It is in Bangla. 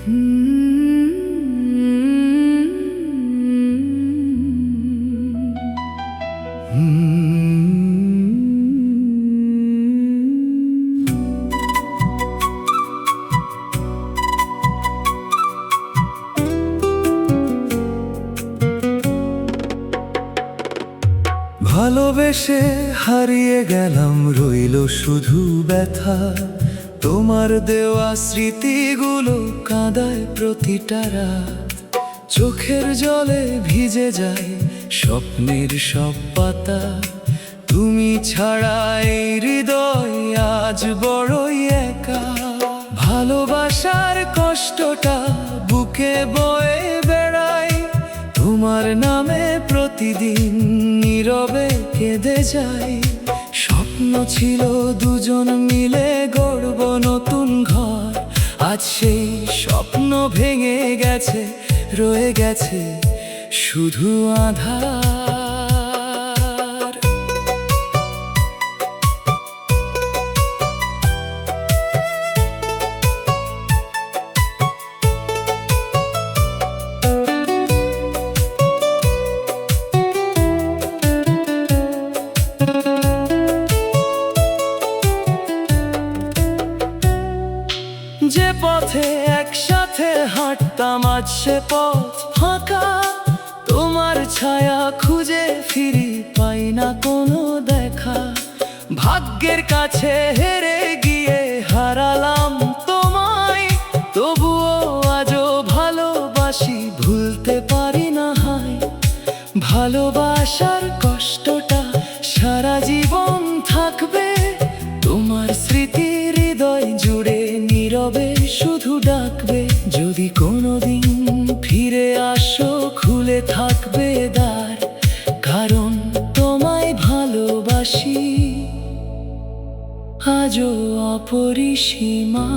ভালোবেসে হারিয়ে গেলাম, রইল শুধু ব্যথা। তোমার দেওয়া স্মৃতিগুলো কাঁদায় প্রতিটা রাত। চোখের জলে ভিজে যায় স্বপ্নের সব পাতা। তুমি ছাড়া এই হৃদয় আজ বড়ই একা। ভালোবাসার কষ্টটা বুকে বয়ে বেড়ায়, তোমার নামে প্রতিদিন নীরবে কেঁদে যাই। স্বপ্ন ছিল দুজন মিলে গড়ব নতুন ঘর, আজ সেই স্বপ্ন ভেঙে গেছে, রয়ে গেছে শুধু আঁধার। যে পথে একসাথে হাঁটতাম আজ সে পথ ফাঁকা। তোমার ছায়া খুঁজে ফিরি, পাই না কোনো দেখা। ভাগ্যের কাছে হেরে গিয়ে হারালাম তোমায়, তবুও আজও ভালোবাসি, ভুলতে পারি না হায়। ভালোবাসার কষ্টটা সারা জীবন থাকবে, তোমার স্মৃতি হৃদয় জুড়ে নীরবে শুধু ডাকবে। যদি কোনোদিন ফিরে আসো খুলে থাকবে দ্বার, কারণ তোমায় ভালোবাসি আজও অপরিসীমা।